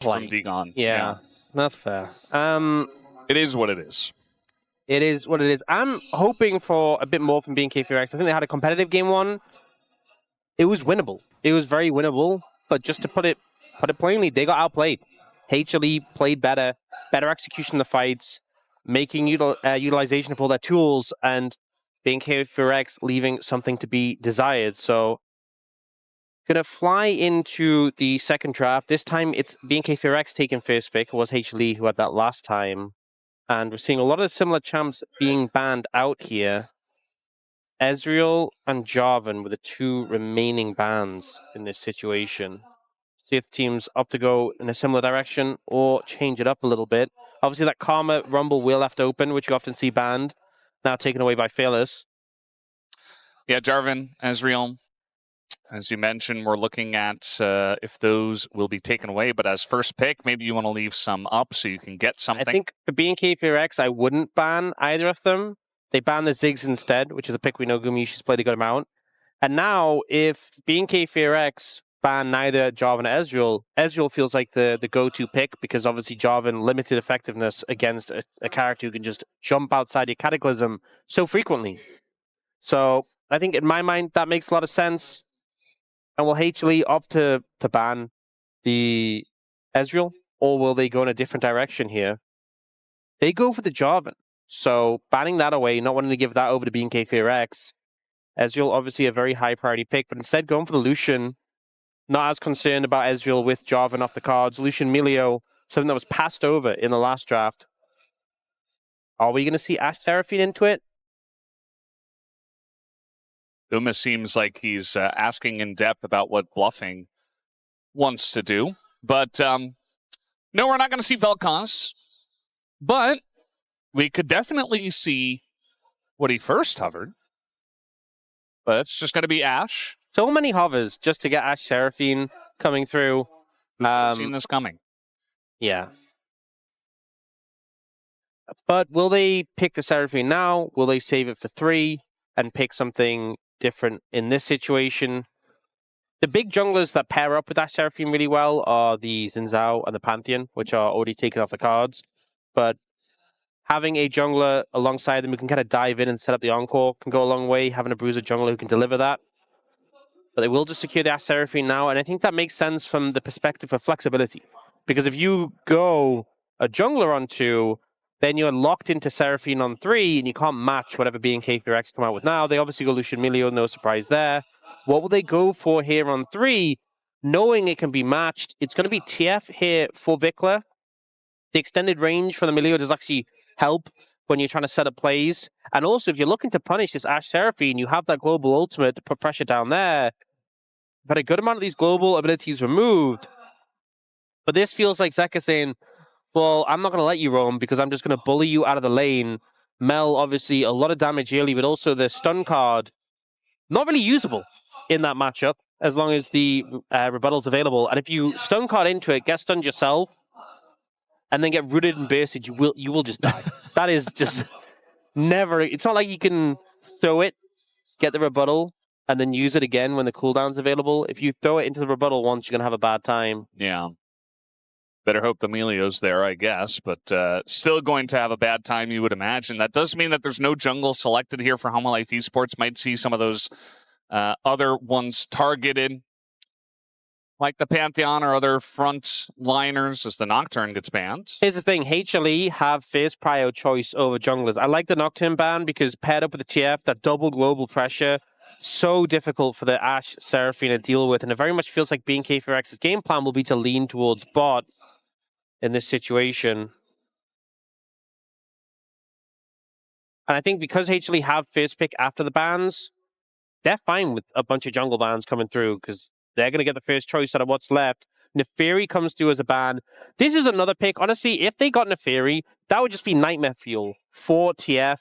play. From Dagon. Yeah, that's fair. It is what it is. It is what it is. I'm hoping for a bit more from BNK FEARX. I think they had a competitive game one. It was winnable. It was very winnable. But just to put it plainly, they got outplayed. HLE played better execution of the fights, making utilization of all their tools, and BNK FEARX leaving something to be desired. So, gonna fly into the second draft. This time, it's BNK FEARX taking first pick. It was HLE who had that last time. And we're seeing a lot of similar champs being banned out here. Ezreal and Jarvan were the two remaining bans in this situation. See if teams opt to go in a similar direction or change it up a little bit. Obviously, that Karma Rumble will left open, which you often see banned, now taken away by Fearless. Yeah, Jarvan, Ezreal, as you mentioned, we're looking at if those will be taken away. But as first pick, maybe you want to leave some up so you can get something. I think for BNK FEARX, I wouldn't ban either of them. They banned the Ziggs instead, which is a pick we know Gumayusi's played a good amount. And now, if BNK FEARX ban neither Jarvan or Ezreal feels like the go-to pick, because obviously Jarvan limited effectiveness against a character who can just jump outside your Cataclysm so frequently. So I think in my mind, that makes a lot of sense. And will HLE opt to ban the Ezreal, or will they go in a different direction here? They go for the Jarvan. So banning that away, not wanting to give that over to BNK FEARX. Ezreal, obviously a very high priority pick, but instead going for the Lucian. Not as concerned about Ezreal with Jarvan off the cards. Lucian Milio, something that was passed over in the last draft. Are we going to see Ashe Seraphine into it? Uma seems like he's asking in depth about what Bluffing wants to do. But no, we're not going to see Vel'Koz. But we could definitely see what he first hovered. But it's just going to be Ashe. So many hovers just to get Ashe Seraphine coming through. I've seen this coming. Yeah. But will they pick the Seraphine now? Will they save it for 3 and pick something different in this situation? The big junglers that pair up with Ashe Seraphine really well are the Xin Zhao and the Pantheon, which are already taken off the cards. But having a jungler alongside them who can kind of dive in and set up the Encore can go a long way. Having a bruiser jungler who can deliver that. But they will just secure the Ashe Seraphine now, and I think that makes sense from the perspective of flexibility. Because if you go a jungler on 2, then you're locked into Seraphine on 3, and you can't match whatever BNK FEARX come out with now. They obviously go Lucian Milio, no surprise there. What will they go for here on 3? Knowing it can be matched, it's going to be TF here for VicLa. The extended range for the Milio does actually help when you're trying to set up plays. And also, if you're looking to punish this Ashe Seraphine, you have that global ultimate to put pressure down there. But a good amount of these global abilities removed. But this feels like Zeka saying, well, I'm not going to let you roam because I'm just going to bully you out of the lane. Mel, obviously, a lot of damage early, but also the stun card, not really usable in that matchup as long as the rebuttal's available. And if you stun card into it, get stunned yourself, and then get rooted and bursted, you will just die. That is just never... It's not like you can throw it, get the rebuttal, and then use it again when the cooldown's available. If you throw it into the rebuttal once, you're going to have a bad time. Yeah. Better hope the Milio's there, I guess, but still going to have a bad time, you would imagine. That does mean that there's no jungle selected here for Hanwha Life eSports. Might see some of those other ones targeted, like the Pantheon or other front liners as the Nocturne gets banned. Here's the thing, HLE have first prior choice over junglers. I like the Nocturne ban because paired up with the TF, that double global pressure, so difficult for the Ashe Seraphine to deal with, and it very much feels like BNK FEARX's game plan will be to lean towards bot in this situation. And I think because HLE have first pick after the bans, they're fine with a bunch of jungle bans coming through because they're going to get the first choice out of what's left. Neferi comes through as a ban. This is another pick. Honestly, if they got Neferi, that would just be nightmare fuel for TF.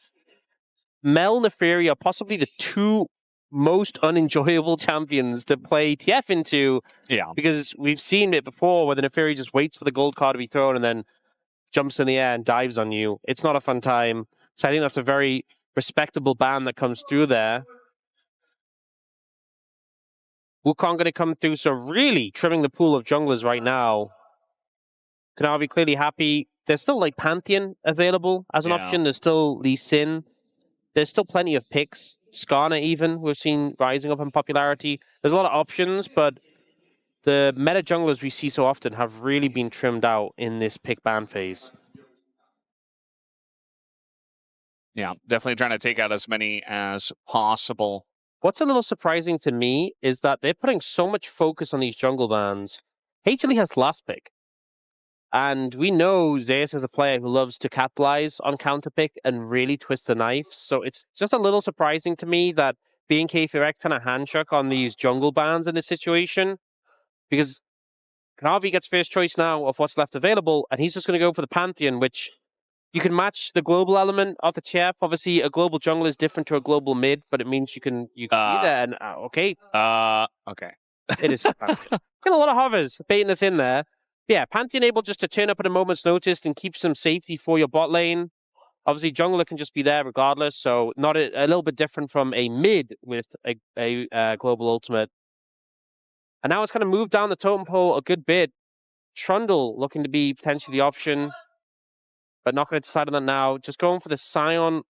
Mel, Neferi are possibly the 2 most unenjoyable champions to play TF into. Yeah. Because we've seen it before where the Neferi just waits for the gold card to be thrown and then jumps in the air and dives on you. It's not a fun time. So I think that's a very respectable ban that comes through there. Wukong going to come through, so really trimming the pool of junglers right now. Kanavi clearly happy. There's still like Pantheon available as an option. There's still Lee Sin. There's still plenty of picks. Skarner even, we've seen rising up in popularity. There's a lot of options, but the meta junglers we see so often have really been trimmed out in this pick ban phase. Yeah, definitely trying to take out as many as possible. What's a little surprising to me is that they're putting so much focus on these jungle bans. HLE has last pick. And we know Zeus is a player who loves to capitalize on counterpick and really twist the knife. So it's just a little surprising to me that BNK FEARX kind of handshook on these jungle bans in this situation. Because Kanavi gets first choice now of what's left available, and he's just going to go for the Pantheon, which you can match the global element of the TF. Obviously, a global jungle is different to a global mid, but it means you can be there. And okay. Okay. It is. Get a lot of hovers baiting us in there. Yeah, Pantheon able just to turn up at a moment's notice and keep some safety for your bot lane. Obviously, jungler can just be there regardless, so not a little bit different from a mid with a global ultimate. And now it's kind of moved down the totem pole a good bit. Trundle looking to be potentially the option, but not going to decide on that now. Just going for the Sion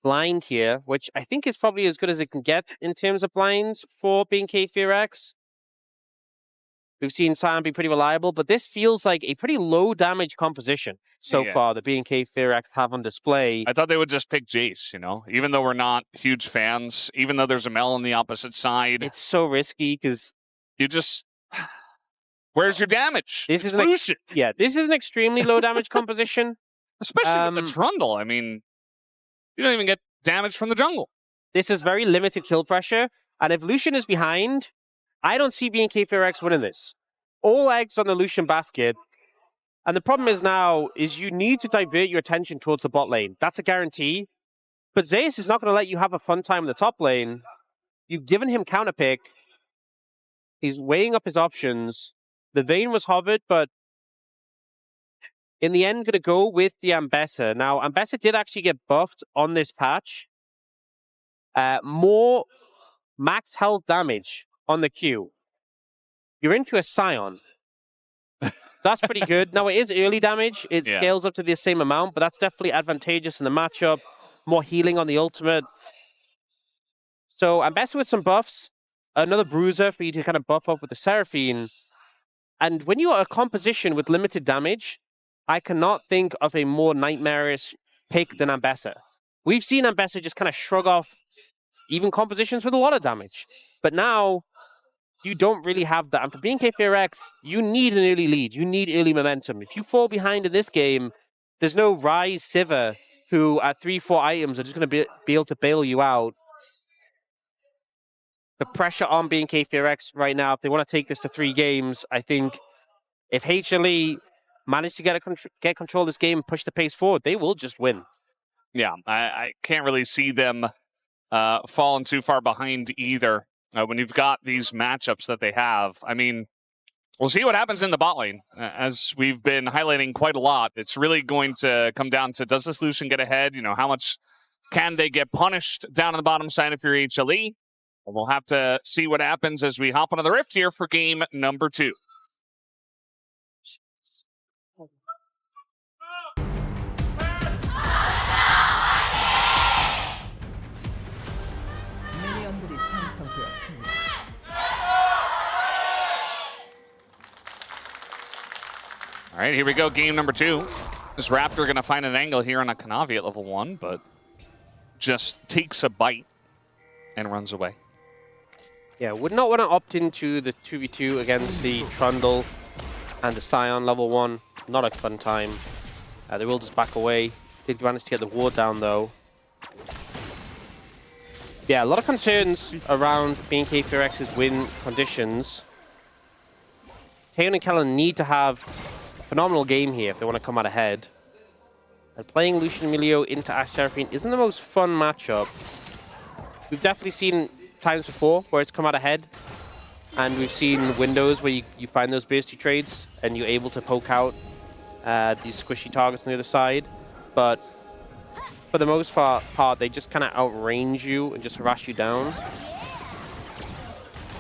blind here, which I think is probably as good as it can get in terms of blinds for BNK FEARX. We've seen Sion be pretty reliable, but this feels like a pretty low damage composition so far that BNK FEARX have on display. I thought they would just pick Jace, you know, even though we're not huge fans, even though there's a Mel on the opposite side. It's so risky because you just, where's your damage? This is Lucian. This is an extremely low damage composition. Especially with the Trundle. I mean, you don't even get damage from the jungle. This is very limited kill pressure, and if Lucian is behind, I don't see BNK FEARX winning this. All eggs on the Lucian basket. And the problem is now, is you need to divert your attention towards the bot lane. That's a guarantee. But Zeus is not going to let you have a fun time in the top lane. You've given him counterpick. He's weighing up his options. The Vayne was hovered, but in the end, going to go with the Ambessa. Now, Ambessa did actually get buffed on this patch. More max health damage on the Q. You're into a Sion. That's pretty good. Now, it is early damage. It scales up to the same amount, but that's definitely advantageous in the matchup. More healing on the ultimate. So, Ambessa with some buffs. Another bruiser for you to kind of buff up with the Seraphine. And when you are a composition with limited damage, I cannot think of a more nightmarish pick than Ambessa. We've seen Ambessa just kind of shrug off even compositions with a lot of damage. But now, you don't really have that. And for BNK FEARX, you need an early lead. You need early momentum. If you fall behind in this game, there's no Ryze Sivir who at 3-4 items are just going to be able to bail you out. The pressure on BNK FEARX right now, if they want to take this to 3 games, I think if HLE manage to get control of this game and push the pace forward, they will just win. Yeah, I can't really see them falling too far behind either. When you've got these matchups that they have, I mean, we'll see what happens in the bot lane. As we've been highlighting quite a lot, it's really going to come down to, does this Lucian get ahead? You know, how much can they get punished down on the bottom side if you're HLE? And we'll have to see what happens as we hop onto the Rift here for game number 2. All right, here we go, game number 2. This Raptor going to find an angle here on a Kanavi at level 1, but just takes a bite and runs away. Yeah, would not want to opt into the 2v2 against the Trundle and the Sion level 1. Not a fun time. They will just back away. Did manage to get the ward down, though. Yeah, a lot of concerns around BNK FEARX's win conditions. Sion and Kellin need to have a phenomenal game here if they want to come out ahead. And playing Lucian Milio into Ashe Seraphine isn't the most fun matchup. We've definitely seen times before where it's come out ahead, and we've seen windows where you find those bursty trades and you're able to poke out these squishy targets on the other side. But for the most part, they just kind of outrange you and just harass you down.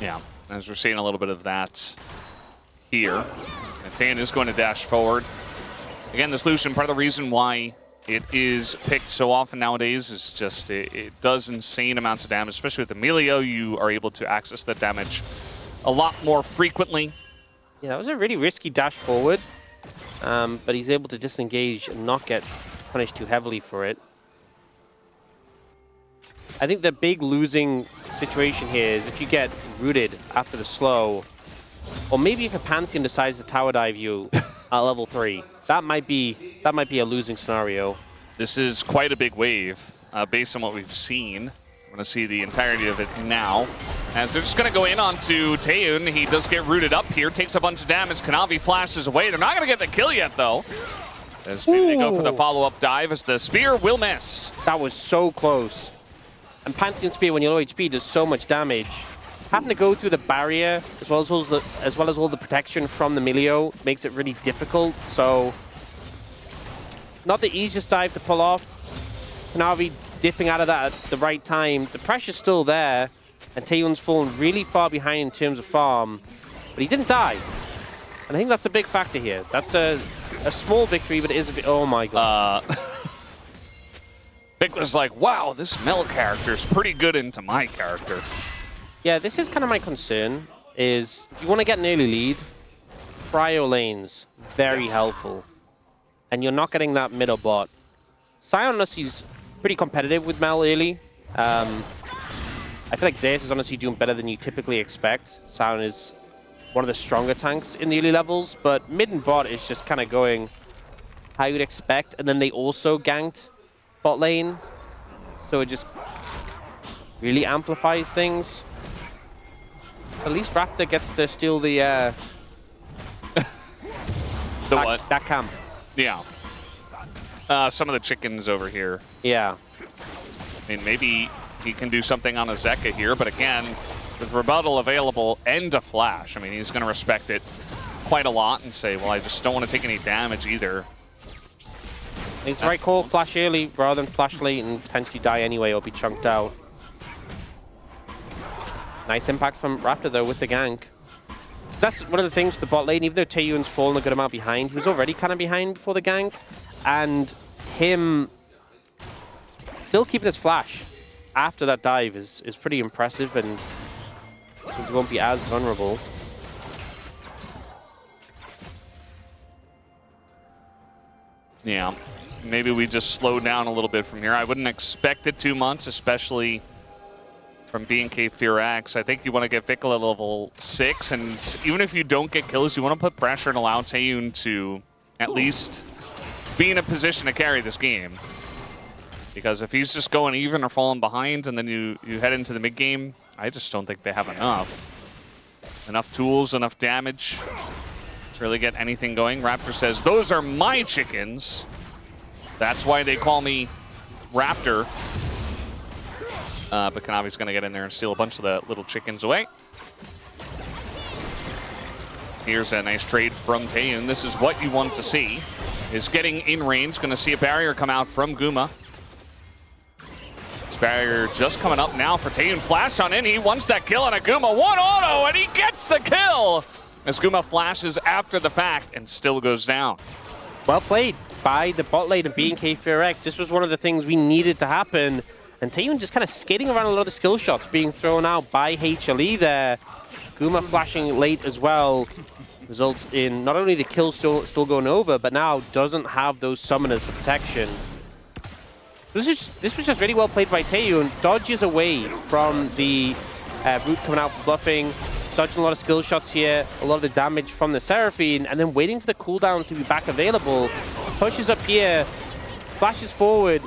Yeah, as we're seeing a little bit of that here. I Tan is going to dash forward. Again, this Lucian, part of the reason why it is picked so often nowadays is just it does insane amounts of damage, especially with the Milio. You are able to access that damage a lot more frequently. Yeah, that was a really risky dash forward, but he's able to disengage and not get punished too heavily for it. I think the big losing situation here is if you get rooted after the slow, or maybe if a Pantheon decides to tower dive you at level 3. That might be a losing scenario. This is quite a big wave based on what we've seen. I'm going to see the entirety of it now. As they're just going to go in onto Taeun. He does get rooted up here, takes a bunch of damage. Kanavi flashes away. They're not going to get the kill yet, though. As maybe they go for the follow-up dive as the spear will miss. That was so close. And Pantheon Spear, when you're low HP, does so much damage. Having to go through the barrier, as well as all the protection from the Milio, makes it really difficult. So, not the easiest dive to pull off. Kanavi dipping out of that at the right time. The pressure's still there, and Taeun's fallen really far behind in terms of farm. But he didn't die. And I think that's a big factor here. That's a small victory, but it is a bit... Oh my god. VicLa's like, wow, this Mel character is pretty good into my character. Yeah, this is kind of my concern, is if you want to get an early lead, cryo lane's very helpful. And you're not getting that middle bot. Sion, unless he's pretty competitive with Mel early. I feel like Zeus is honestly doing better than you typically expect. Sion is one of the stronger tanks in the early levels, but mid and bot is just kind of going how you'd expect. And then they also ganked bot lane, so it just really amplifies things. At least Raptor gets to steal the what? That camp. Yeah. Some of the chickens over here. Yeah. I mean, maybe he can do something on a Zeka here, but again, with rebuttal available and a flash, I mean, he's going to respect it quite a lot and say, well, I just don't want to take any damage either. It's the right call, flash early rather than flash late and potentially die anyway or be chunked out. Nice impact from Raptor, though, with the gank. That's one of the things with the bot lane, even though Taeun's fallen a good amount behind, he was already kind of behind before the gank. And him still keeping his flash after that dive is pretty impressive, and he won't be as vulnerable. Yeah, maybe we just slow down a little bit from here. I wouldn't expect it too much, especially from BNK FEARX. I think you want to get VicLa level 6, and even if you don't get kills, you want to put pressure and allow Taeun to at least be in a position to carry this game. Because if he's just going even or falling behind and then you head into the mid game, I just don't think they have enough tools, enough damage to really get anything going. Raptor says, those are my chickens. That's why they call me Raptor. But Kanavi's going to get in there and steal a bunch of the little chickens away. Here's a nice trade from Taeun. This is what you want to see, is getting in range. Going to see a barrier come out from Guma. This barrier just coming up now for Taeun. Flash on in. He wants that kill on a Guma. One auto, and he gets the kill! As Guma flashes after the fact and still goes down. Well played by the bot lane of BNK FEARX. This was one of the things we needed to happen. And Taeun just kind of skating around a lot of the skill shots being thrown out by HLE there. Guma flashing late as well results in not only the kill still going over, but now doesn't have those summoners for protection. This was just really well played by Taeun. Dodges away from the root coming out for Bluffing. Dodging a lot of skill shots here, a lot of the damage from the Seraphine, and then waiting for the cooldowns to be back available. Pushes up here, flashes forward,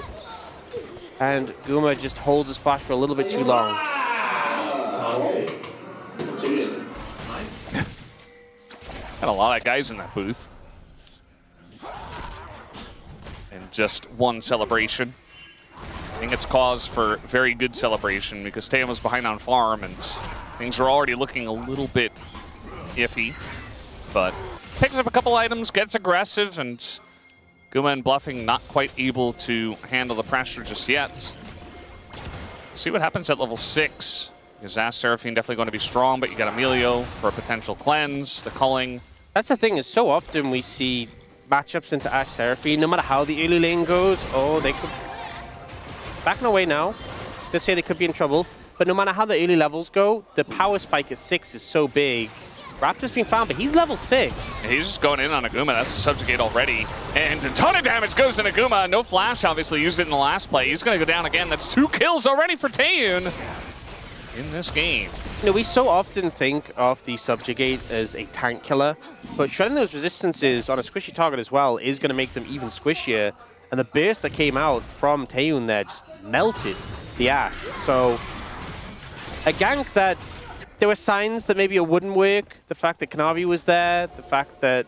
and Guma just holds his flash for a little bit too long. Got a lot of guys in that booth. And just one celebration. I think it's cause for very good celebration because Taeun was behind on farm and things were already looking a little bit iffy. But picks up a couple items, gets aggressive, and Guma and Bluffing not quite able to handle the pressure just yet. See what happens at level 6. Because Ashe Seraphine definitely going to be strong, but you got Milio for a potential cleanse. The culling That's the thing, is so often we see matchups into Ashe Seraphine, no matter how the early lane goes, oh, they could... Backing away now. Just say they could be in trouble. But no matter how the early levels go, the power spike at 6 is so big. Raptor's been found, but he's level 6. He's just going in on Aguma. That's the subjugate already. And a ton of damage goes to Aguma. No flash, obviously, used it in the last play. He's going to go down again. That's 2 kills already for Taeyun in this game. You know, we so often think of the subjugate as a tank killer, but shredding those resistances on a squishy target as well is going to make them even squishier. And the burst that came out from Taeyun there just melted the Ashe. So, a gank that there were signs that maybe it wouldn't work. The fact that Kanavi was there, the fact that,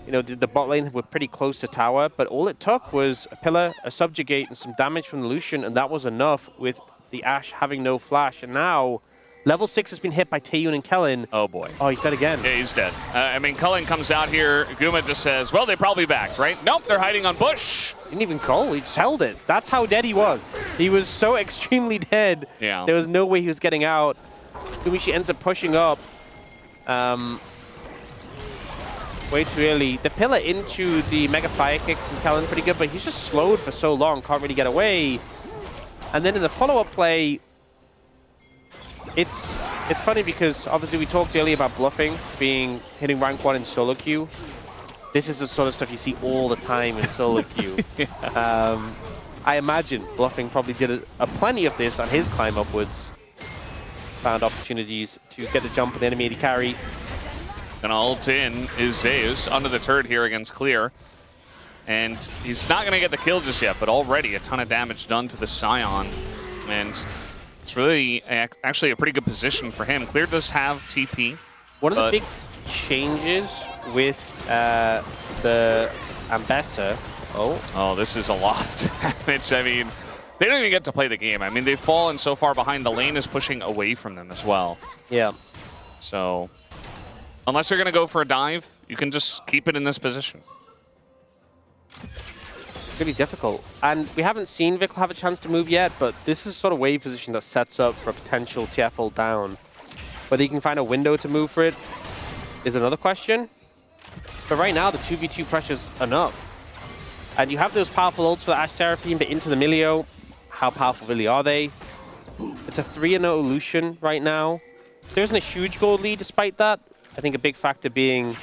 you know, the bot lane were pretty close to tower, but all it took was a pillar, a subjugate, and some damage from the Lucian, and that was enough with the Ashe having no flash. And now, level 6 has been hit by Taeyun and Kellin. Oh boy. Oh, he's dead again. Yeah, he's dead. I mean, Kellin comes out here. Guma just says, well, they probably backed, right? Nope, they're hiding on bush. Didn't even call, he just held it. That's how dead he was. He was so extremely dead. Yeah. There was no way he was getting out. Gumayusi ends up pushing up way too early. The pillar into the mega fire kick from Kellin pretty good, but he's just slowed for so long, can't really get away. And then in the follow-up play, it's funny because obviously we talked earlier about bluffing hitting rank 1 in solo queue. This is the sort of stuff you see all the time in solo queue. Yeah. I imagine Bluffing probably did a plenty of this on his climb upwards. Found opportunities to get the jump on the enemy AD carry. Gonna ult in is Zeus under the turret here against Clear. And he's not gonna get the kill just yet, but already a ton of damage done to the Sion. And it's really actually a pretty good position for him. Clear does have TP. One of the big changes with the Ambessa. Oh, this is a lot of damage. I mean, they don't even get to play the game. I mean, they've fallen so far behind. The lane is pushing away from them as well. Yeah. So, unless you're going to go for a dive, you can just keep it in this position. It's really difficult. And we haven't seen VicLa have a chance to move yet, but this is sort of wave position that sets up for a potential TF ult down. Whether you can find a window to move for it is another question. But right now, the 2v2 pressure's enough. And you have those powerful ults for the Ashe Seraphine, but into the Milio. How powerful really are they? It's a 3-0 Lucian right now. There isn't a huge gold lead despite that. I think a big factor being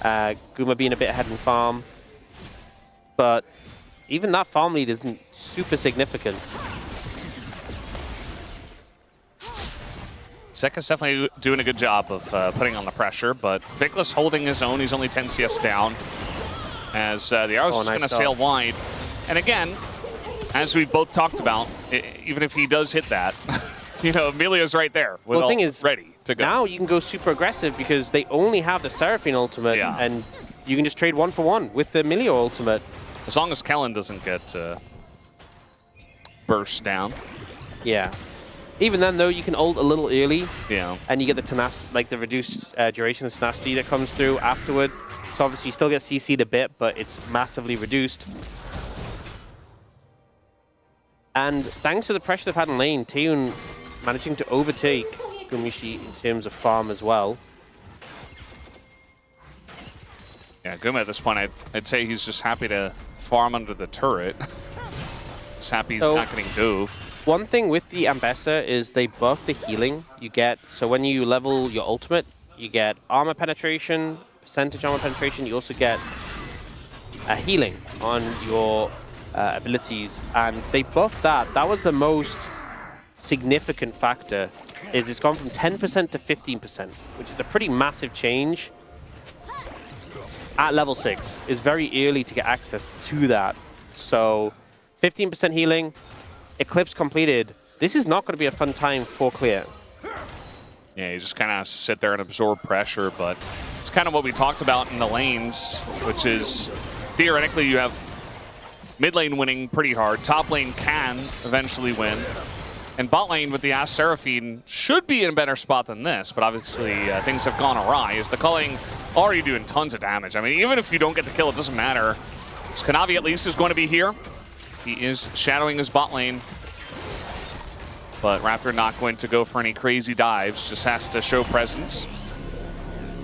Guma being a bit ahead in farm. But even that farm lead isn't super significant. Zeka's definitely doing a good job of putting on the pressure, but VicLa's holding his own. He's only 10 CS down as the arrow's just going to sail wide. And again, as we both talked about, even if he does hit that, you know, Milio's right there with the thing is, ready to go. Now you can go super aggressive because they only have the Seraphine ultimate, and you can just trade 1-for-1 with the Milio ultimate. As long as Kellin doesn't get burst down. Yeah. Even then, though, you can ult a little early. Yeah. And you get the tenacity, like the reduced duration of tenacity that comes through afterward. So obviously you still get CC'd a bit, but it's massively reduced. And thanks to the pressure they've had in lane, Taeyun managing to overtake Gumayusi in terms of farm as well. Yeah, Guma at this point, I'd say he's just happy to farm under the turret. He's happy he's not getting dove. One thing with the Ambessa is they buff the healing you get. So when you level your ultimate, you get armor penetration, percentage armor penetration. You also get healing on your abilities, and they buffed that. That was the most significant factor. Is it's gone from 10% to 15%, which is a pretty massive change. At level 6, it's very early to get access to that. So 15% healing, Eclipse completed. This is not going to be a fun time for Clear. Yeah, you just kind of sit there and absorb pressure, but it's kind of what we talked about in the lanes, which is theoretically you have mid lane winning pretty hard. Top lane can eventually win. And bot lane with the Ashe Seraphine should be in a better spot than this, but obviously things have gone awry. Is the culling already doing tons of damage? I mean, even if you don't get the kill, it doesn't matter. So Kanavi at least is going to be here. He is shadowing his bot lane. But Raptor not going to go for any crazy dives, just has to show presence.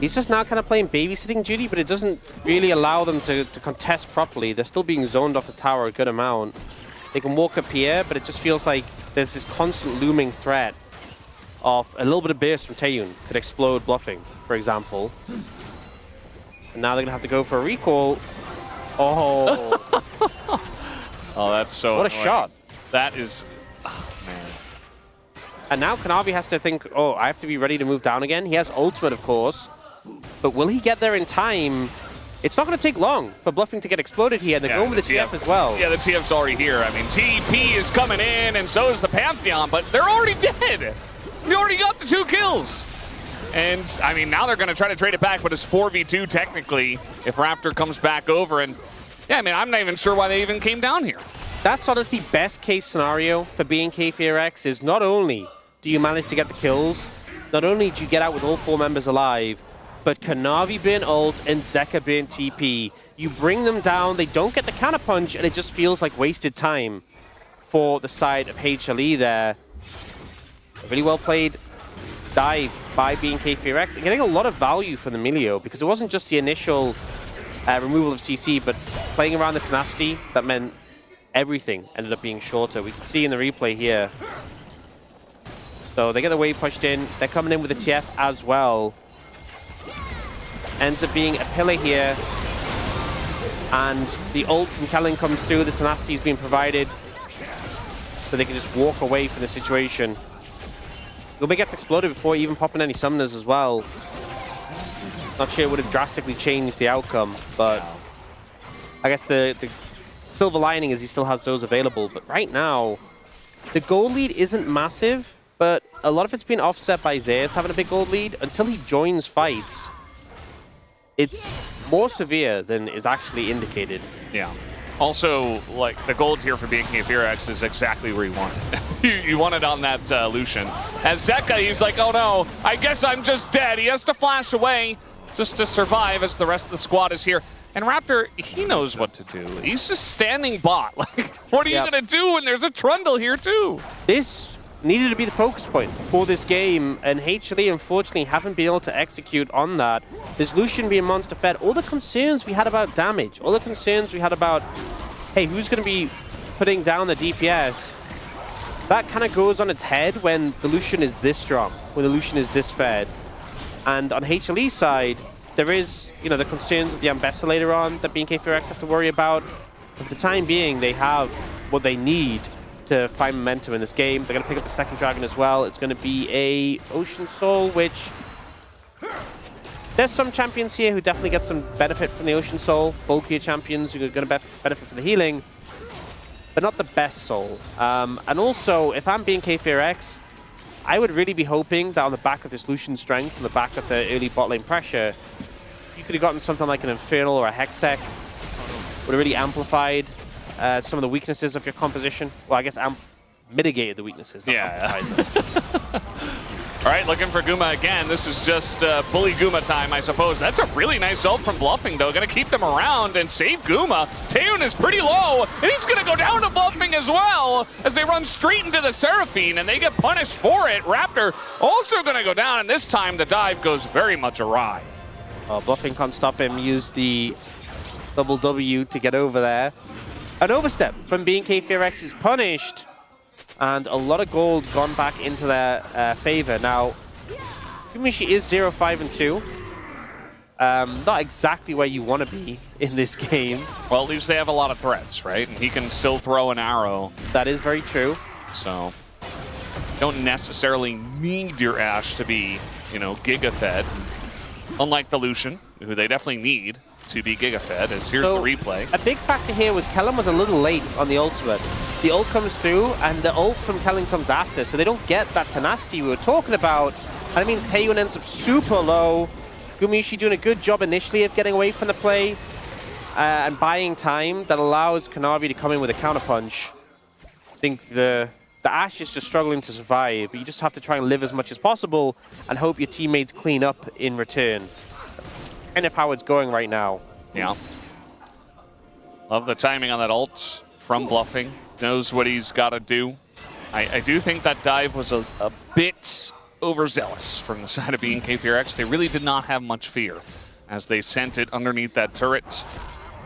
He's just now kind of playing babysitting duty, but it doesn't really allow them to contest properly. They're still being zoned off the tower a good amount. They can walk up here, but it just feels like there's this constant looming threat of a little bit of burst from Taeyun could explode Bluffing, for example. And now they're going to have to go for a recall. Oh. Oh, that's so What a annoying. Shot. That is... Oh, man. And now Kanavi has to think, oh, I have to be ready to move down again. He has ultimate, of course. But will he get there in time? It's not going to take long for Bluffing to get exploded here. They're going with the TF as well. Yeah, the TF's already here. I mean, TP is coming in, and so is the Pantheon, but they're already dead. They already got the 2 kills. And, I mean, now they're going to try to trade it back, but it's 4v2 technically if Raptor comes back over. And, yeah, I mean, I'm not even sure why they even came down here. That's honestly best case scenario for BNK FEARX is not only do you manage to get the kills, not only do you get out with all 4 members alive, but Kanavi burn ult and Zeka burn TP. You bring them down, they don't get the counterpunch, and it just feels like wasted time for the side of HLE there. A really well played dive by BNK FEARX and getting a lot of value from the Milio because it wasn't just the initial removal of CC, but playing around the tenacity that meant everything ended up being shorter. We can see in the replay here. So they get the wave pushed in. They're coming in with the TF as well. Ends up being a pillar here. And the ult from Kellin comes through. The tenacity is being provided. So they can just walk away from the situation. Gumi gets exploded before even popping any summoners as well. Not sure it would have drastically changed the outcome, but I guess the silver lining is he still has those available. But right now, the gold lead isn't massive, but a lot of it's been offset by Zeus having a big gold lead. Until he joins fights, it's more severe than is actually indicated. Yeah. Also, like, the gold here for BNK FEARX is exactly where you want it. you want it on that Lucian. As Zeka, he's like, oh no, I guess I'm just dead. He has to flash away just to survive as the rest of the squad is here. And Raptor, he knows what to do. He's just standing bot. Like, what are you going to do when there's a Trundle here too? This needed to be the focus point for this game, and HLE unfortunately haven't been able to execute on that. This Lucian being monster fed, all the concerns we had about damage, all the concerns we had about, hey, who's going to be putting down the DPS, that kind of goes on its head when the Lucian is this strong, when the Lucian is this fed. And on HLE's side, there is, you know, the concerns of the Ambessa later on that BNK FEARX have to worry about. But for the time being, they have what they need to find momentum in this game. They're going to pick up the second dragon as well. It's going to be a Ocean Soul, which there's some champions here who definitely get some benefit from the Ocean Soul. Bulkier champions who are going to benefit from the healing, but not the best soul. And also, if I'm BNK FEARX, I would really be hoping that on the back of this Lucian strength, on the back of the early bot lane pressure, you could have gotten something like an Infernal or a Hex Tech. Would have really amplified some of the weaknesses of your composition. Well, I guess mitigated the weaknesses. Yeah. All right, looking for Guma again. This is just bully Guma time, I suppose. That's a really nice ult from Bluffing, though. Going to keep them around and save Guma. Taeyun is pretty low, and he's going to go down to Bluffing as well as they run straight into the Seraphine, and they get punished for it. Raptor also going to go down, and this time the dive goes very much awry. Bluffing can't stop him. Use the double W to get over there. An overstep from BNK FEARX is punished, and a lot of gold gone back into their favor. Now, Gumayusi is 0-5-2. Not exactly where you want to be in this game. Well, at least they have a lot of threats, right? And he can still throw an arrow. That is very true. So, don't necessarily need your Ashe to be, you know, giga-fed. Unlike the Lucian, who they definitely need to be giga-fed, as here's the replay. A big factor here was Kellin was a little late on the ultimate. The ult comes through, and the ult from Kellin comes after, so they don't get that tenacity we were talking about. And it means Taeyun ends up super low. Gumayusi doing a good job initially of getting away from the play and buying time that allows Kanavi to come in with a counterpunch. I think the Ashe is just struggling to survive, but you just have to try and live as much as possible and hope your teammates clean up in return. That's kind of how it's going right now. Yeah. Love the timing on that ult from Bluffing. Knows what he's got to do. I do think that dive was a bit overzealous from the side of BNK FEARX. They really did not have much fear as they sent it underneath that turret.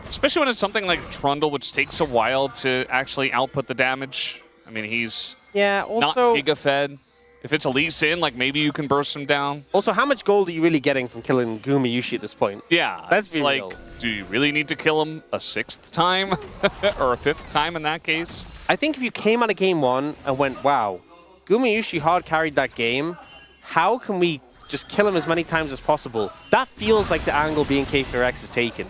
Especially when it's something like Trundle, which takes a while to actually output the damage. I mean, he's not giga-fed. If it's a Lee Sin, like maybe you can burst him down. Also, how much gold are you really getting from killing Gumayusi at this point? Yeah, let's be like, real. Do you really need to kill him a 6th time? Or a 5th time in that case? I think if you came out of game 1 and went, wow, Gumayusi hard carried that game, how can we just kill him as many times as possible? That feels like the angle BNK FEARX has taken.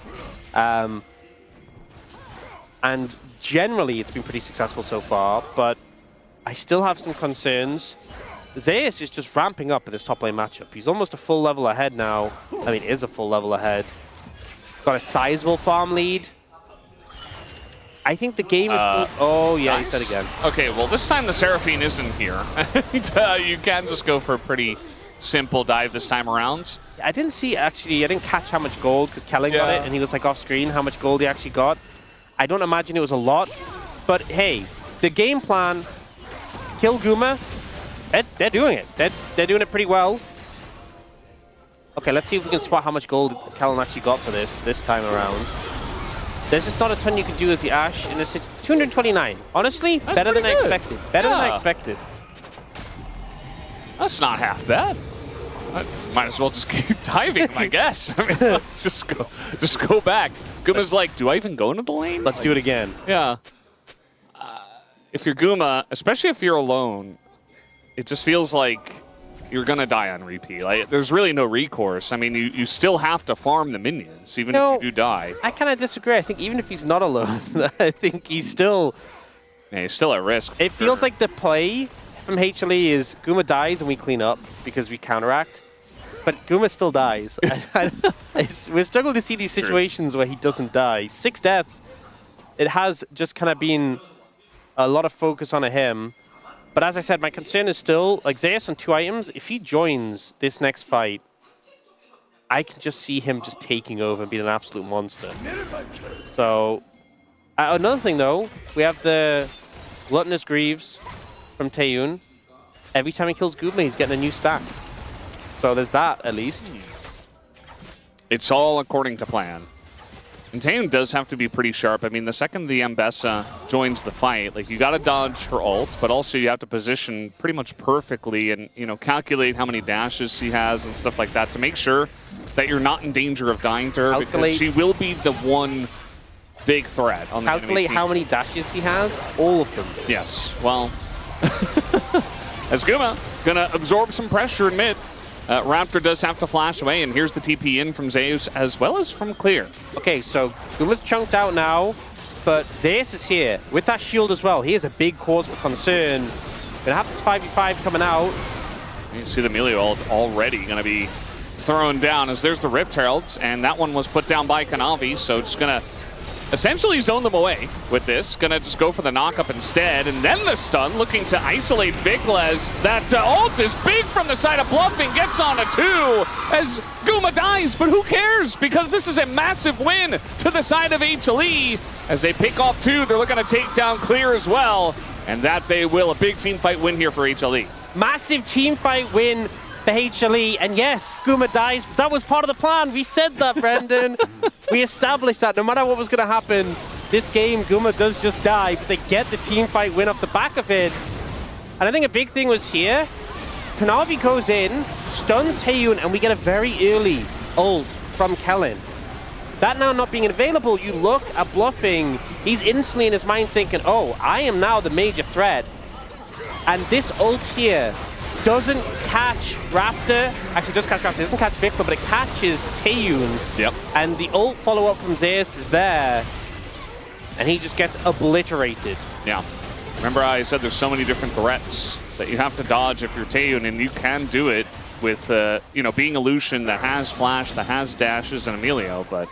And generally, it's been pretty successful so far, but I still have some concerns. Zeus is just ramping up in this top lane matchup. He's almost a full level ahead now. I mean, is a full level ahead. Got a sizable farm lead. I think the game is... oh, yeah, nice. He's dead again. Okay, well, this time the Seraphine isn't here. You can just go for a pretty simple dive this time around. I didn't see, actually, I didn't catch how much gold because Kellin got it, and he was like off screen how much gold he actually got. I don't imagine it was a lot, but hey, the game plan, kill Guma, they're doing it. They're doing it pretty well. Okay, let's see if we can spot how much gold Kellin actually got for this time around. There's just not a ton you can do as the Ashe in this. 229. Honestly, that's better than I expected. Better than I expected. That's not half bad. Might as well just keep diving, I guess. I mean, let's just go back. Guma's like, do I even go into the lane? Let's do it again. Yeah. If you're Guma, especially if you're alone, it just feels like you're going to die on repeat. Like, there's really no recourse. I mean, you still have to farm the minions, even if you do die. I kind of disagree. I think even if he's not alone, I think he's still... Yeah, he's still at risk. It feels like the play from HLE is Guma dies and we clean up because we counteract. But Guma still dies. We're struggling to see these situations where he doesn't die. 6 deaths. It has just kind of been a lot of focus on him. But as I said, my concern is still, like Zeus on 2 items, if he joins this next fight, I can just see him just taking over and being an absolute monster. So, another thing though, we have the Gluttonous Greaves from Taeyun. Every time he kills Guma, he's getting a new stack. So there's that, at least. It's all according to plan. And Taeyun does have to be pretty sharp. I mean, the second the Ambessa joins the fight, like, you got to dodge her ult, but also you have to position pretty much perfectly and, you know, calculate how many dashes she has and stuff like that to make sure that you're not in danger of dying to her, because she will be the one big threat on the enemy team. Calculate how many dashes he has? All of them. Yes. Well, as Guma gonna absorb some pressure in mid. Raptor does have to flash away, and here's the TP in from Zeus as well as from Clear. Okay, so Guma's chunked out now, but Zeus is here with that shield as well. He is a big cause for concern. Gonna have this 5v5 coming out. You see the Milio ult already gonna be thrown down as there's the Rift Heralds, and that one was put down by Kanavi, so just gonna essentially zone them away with this. Gonna just go for the knockup instead, and then the stun, looking to isolate VicLa as that ult is big from the side of Bluffing, gets on a 2 as Guma dies, but who cares? Because this is a massive win to the side of HLE as they pick off 2. They're looking to take down Clear as well, and that they will. A big team fight win here for HLE. Massive team fight win for HLE, and yes, Guma dies, but that was part of the plan. We said that, Brendan. We established that no matter what was going to happen, this game, Guma does just die, but they get the team fight win off the back of it. And I think a big thing was here, Kanavi goes in, stuns Taeyun, and we get a very early ult from Kellin. That now not being available, you look at Bluffing, he's instantly in his mind thinking, oh, I am now the major threat. And this ult here doesn't catch Raptor. Actually, does catch Raptor. It doesn't catch VicLa, but it catches Taeyun. Yep. And the ult follow-up from Zeus is there. And he just gets obliterated. Yeah. Remember I said there's so many different threats that you have to dodge if you're Taeyun, and you can do it with, you know, being a Lucian that has flash, that has dashes, and Milio, but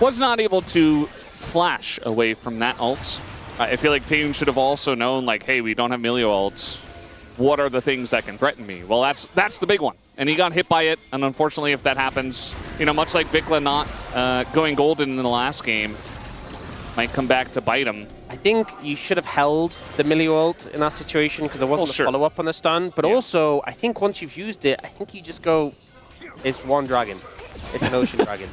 was not able to flash away from that ult. I feel like Taeyun should have also known, like, hey, we don't have Milio ults. What are the things that can threaten me? Well, that's the big one. And he got hit by it, and unfortunately, if that happens, you know, much like VicLa not going golden in the last game, might come back to bite him. I think you should have held the Milio ult in that situation because there wasn't a follow-up on the stun. But also, I think once you've used it, I think you just go, it's one dragon. It's an ocean dragon.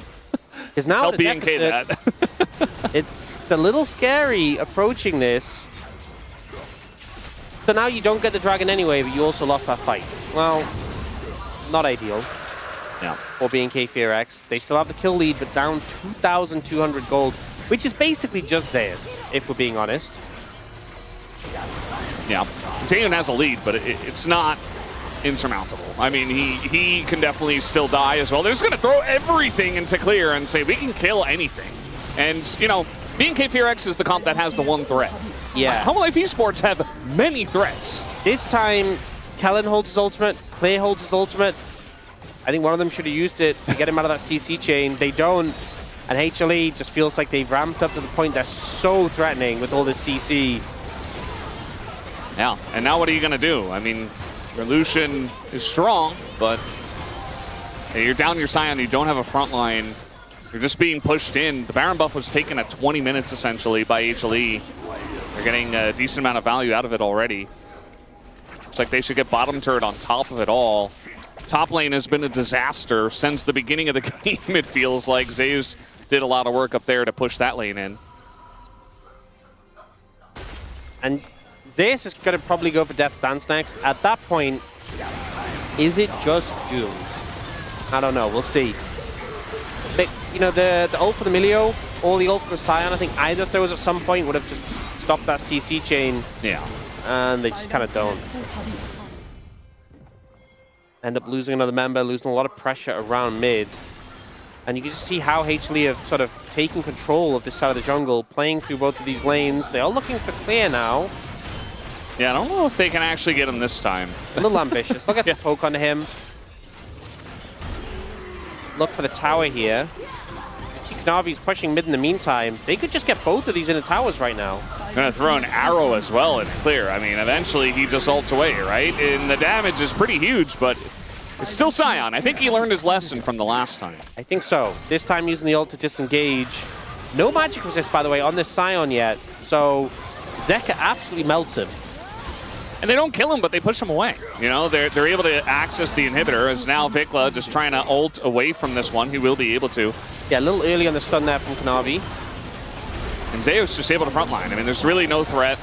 Because now Help BNK that. it's a little scary approaching this. So now you don't get the dragon anyway, but you also lost that fight. Well, not ideal. Yeah. For BNK FEARX. They still have the kill lead, but down 2,200 gold, which is basically just Zeus, if we're being honest. Yeah. Sion has a lead, but it's not insurmountable. I mean, he can definitely still die as well. They're just going to throw everything into clear and say, we can kill anything. And, you know, BNK FEARX is the comp that has the one threat. Yeah. Hanwha Life eSports have many threats. This time, Kellin holds his ultimate, Clay holds his ultimate. I think one of them should have used it to get him out of that CC chain. They don't. And HLE just feels like they've ramped up to the point they're so threatening with all this CC. Yeah, and now what are you going to do? I mean, your Lucian is strong, but you're down your Sion, you don't have a front line. You're just being pushed in. The Baron buff was taken at 20 minutes, essentially, by HLE. They're getting a decent amount of value out of it already. Looks like they should get bottom turret on top of it all. Top lane has been a disaster since the beginning of the game, it feels like. Zeus did a lot of work up there to push that lane in. And Zeus is going to probably go for Death's Dance next. At that point, is it just doomed? I don't know. We'll see. But, you know, the ult for the Milio or the ult for the Sion, I think either of those at some point would have just stopped that CC chain. Yeah. And they just kind of don't. End up losing another member, losing a lot of pressure around mid. And you can just see how HLE have sort of taken control of this side of the jungle, playing through both of these lanes. They are looking for clear now. Yeah, I don't know if they can actually get him this time. A little ambitious. They'll get some poke onto him. Look for the tower here. I see Kanavi's pushing mid in the meantime. They could just get both of these in the towers right now. Gonna throw an arrow as well in clear. I mean, eventually he just ults away, right? And the damage is pretty huge, but it's still Sion. I think he learned his lesson from the last time. I think so. This time using the ult to disengage. No magic resist, by the way, on this Sion yet. So Zeka absolutely melts him. And they don't kill him, but they push him away. You know, they're able to access the inhibitor, as now VicLa just trying to ult away from this one. He will be able to. Yeah, a little early on the stun there from Kanavi. And Zeus just able to frontline. I mean, there's really no threat.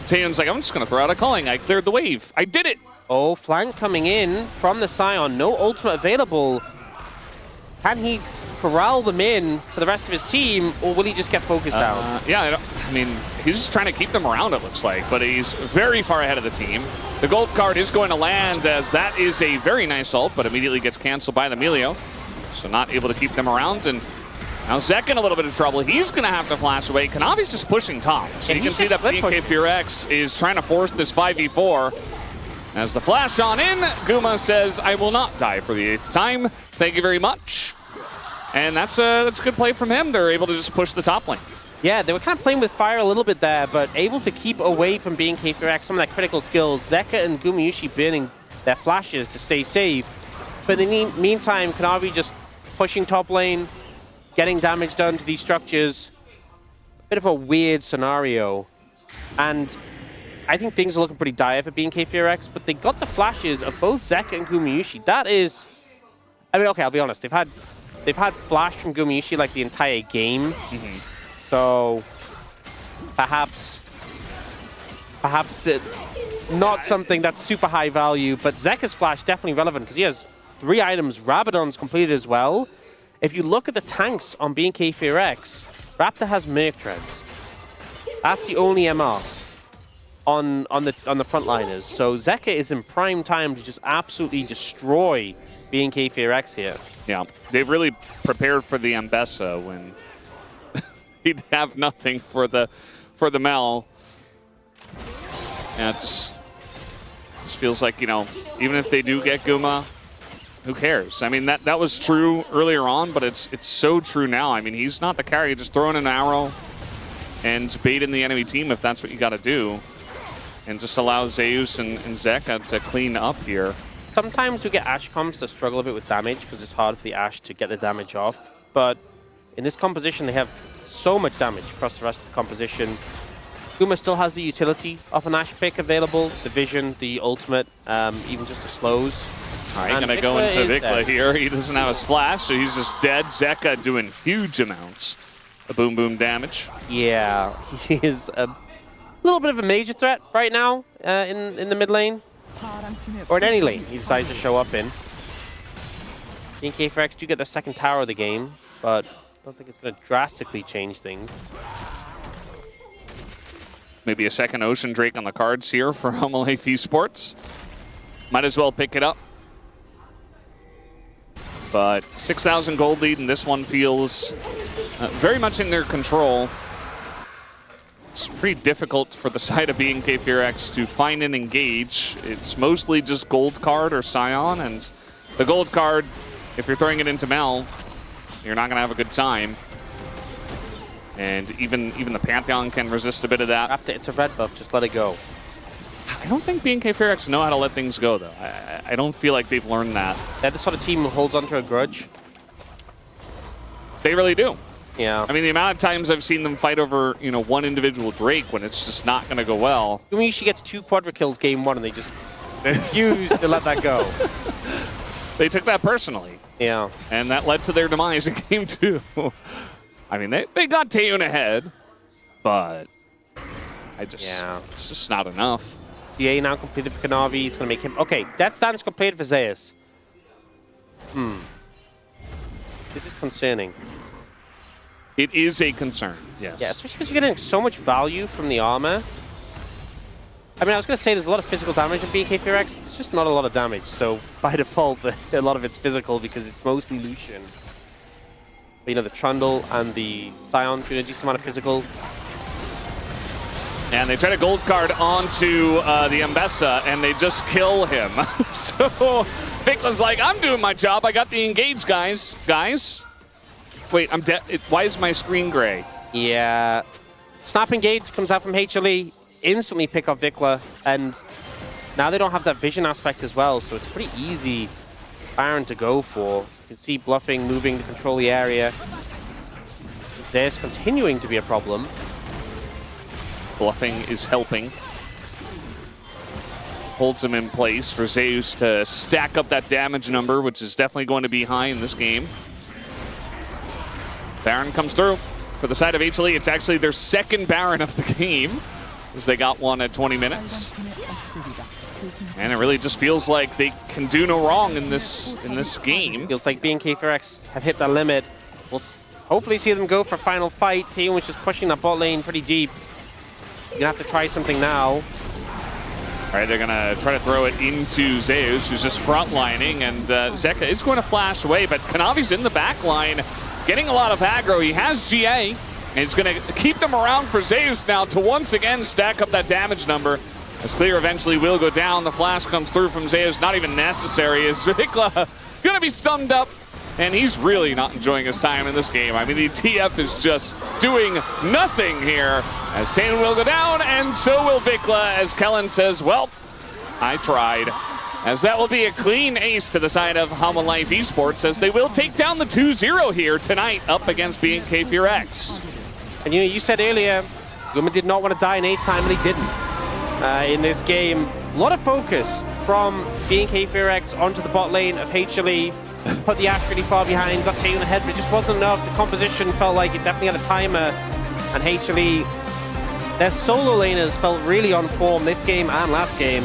Sion's like, I'm just going to throw out a calling. I cleared the wave. I did it. Oh, flank coming in from the Sion. No ultimate available. Can he corral them in for the rest of his team, or will he just get focused down? Yeah, I mean, he's just trying to keep them around, it looks like, but he's very far ahead of the team. The gold card is going to land, as that is a very nice ult, but immediately gets canceled by the Milio. So not able to keep them around, and now Zeka in a little bit of trouble. He's going to have to flash away. Kanavi's just pushing top. So you can see that BNK FEARX is trying to force this 5v4. As the flash on in, Guma says, I will not die for the 8th time. Thank you very much. And that's a good play from him. They're able to just push the top lane. Yeah, they were kind of playing with fire a little bit there, but able to keep away from BNK FEARX some of that critical skills. Zeka and Gumayusi burning their flashes to stay safe. But in the meantime, Kanavi just pushing top lane, getting damage done to these structures. Bit of a weird scenario. And I think things are looking pretty dire for BNK FEARX, but they got the flashes of both Zeka and Gumayusi. That is... I mean, okay, I'll be honest. They've had flash from Gumayusi like the entire game. So perhaps not something that's super high value, but Zeka's flash definitely relevant because he has 3 items. Rabadon's completed as well. If you look at the tanks on BNK FEARX, Raptor has Merc Treads. That's the only MR on the frontliners. So Zeka is in prime time to just absolutely destroy BNK FEARX here. Yeah, they've really prepared for the Ambessa when he'd have nothing for the Mel. And it just feels like, you know, even if they do get Guma, who cares? I mean, that was true earlier on, but it's so true now. I mean, he's not the carry. Just throwing an arrow and baiting the enemy team if that's what you got to do. And just allow Zeus and Zeka to clean up here. Sometimes we get Ashe comps that struggle a bit with damage because it's hard for the Ashe to get the damage off. But in this composition, they have so much damage across the rest of the composition. Guma still has the utility of an Ashe pick available, the vision, the ultimate, even just the slows. All right, gonna go into VicLa here. He doesn't have his flash, so he's just dead. Zeka doing huge amounts of boom boom damage. Yeah, he is a little bit of a major threat right now in the mid lane. Or in any lane he decides to show up in. BNK FEARX do get the second tower of the game, but I don't think it's going to drastically change things. Maybe a second Ocean Drake on the cards here for Hanwha Life eSports. Might as well pick it up. But 6,000 gold lead, and this one feels very much in their control. It's pretty difficult for the side of BNK FEARX to find and engage. It's mostly just gold card or Sion, and the gold card, if you're throwing it into Mel, you're not going to have a good time. And even the Pantheon can resist a bit of that. Raptor, it's a red buff, just let it go. I don't think BNK FEARX know how to let things go, though. I don't feel like they've learned that. They're the sort of team who holds onto a grudge. They really do. Yeah. I mean, the amount of times I've seen them fight over, you know, one individual Drake when it's just not going to go well. Gumayusi gets 2 quadra kills game 1 and they just refuse to let that go. They took that personally. Yeah. And that led to their demise in game 2. I mean, they got Taeyeon ahead, but it's just not enough. DA now completed for Kanavi. He's going to make him... Okay, Death Stand completed for Zeus. This is concerning. It is a concern, yes. Yeah, especially because you're getting so much value from the armor. I mean, I was going to say there's a lot of physical damage in BNK FEARX. There's just not a lot of damage. So, by default, a lot of it's physical because it's mostly Lucian. But, you know, the Trundle and the Sion do a decent amount of physical. And they try to gold card onto the Ambessa, and they just kill him. So, VicLa's like, I'm doing my job. I got the engage, guys. Wait, I'm dead. Why is my screen gray? Yeah. Snap Engage comes out from HLE, instantly pick up VicLa, and now they don't have that vision aspect as well, so it's pretty easy Baron to go for. You can see Bluffing moving to control the area. Zeus continuing to be a problem. Bluffing is helping. Holds him in place for Zeus to stack up that damage number, which is definitely going to be high in this game. Baron comes through for the side of HLE. It's actually their second Baron of the game, as they got one at 20 minutes. And it really just feels like they can do no wrong in this game. Feels like BNK FEARX have hit their limit. We'll hopefully see them go for final fight. Taeyeon was just pushing that bot lane pretty deep. You're gonna have to try something now. All right, they're gonna try to throw it into Zeus, who's just frontlining, and Zeka is going to flash away, but Kanavi's in the back line, getting a lot of aggro. He has GA, and he's gonna keep them around for Zeus now to once again stack up that damage number. As Clear eventually will go down, the flash comes through from Zeus, not even necessary, as VicLa gonna be stunned up, and he's really not enjoying his time in this game. I mean, the TF is just doing nothing here, as Taeyeon will go down, and so will VicLa, as Kellin says, well, I tried. As that will be a clean ace to the side of Hanwha Life eSports, as they will take down the 2-0 here tonight up against BNK FEARX. And you know, you said earlier, Guma did not want to die an 8th time, and he didn't. In this game, a lot of focus from BNK FEARX onto the bot lane of HLE. Put the Ashe really far behind, got Taeyeon ahead, but it just wasn't enough. The composition felt like it definitely had a timer, and HLE, their solo laners felt really on form this game and last game.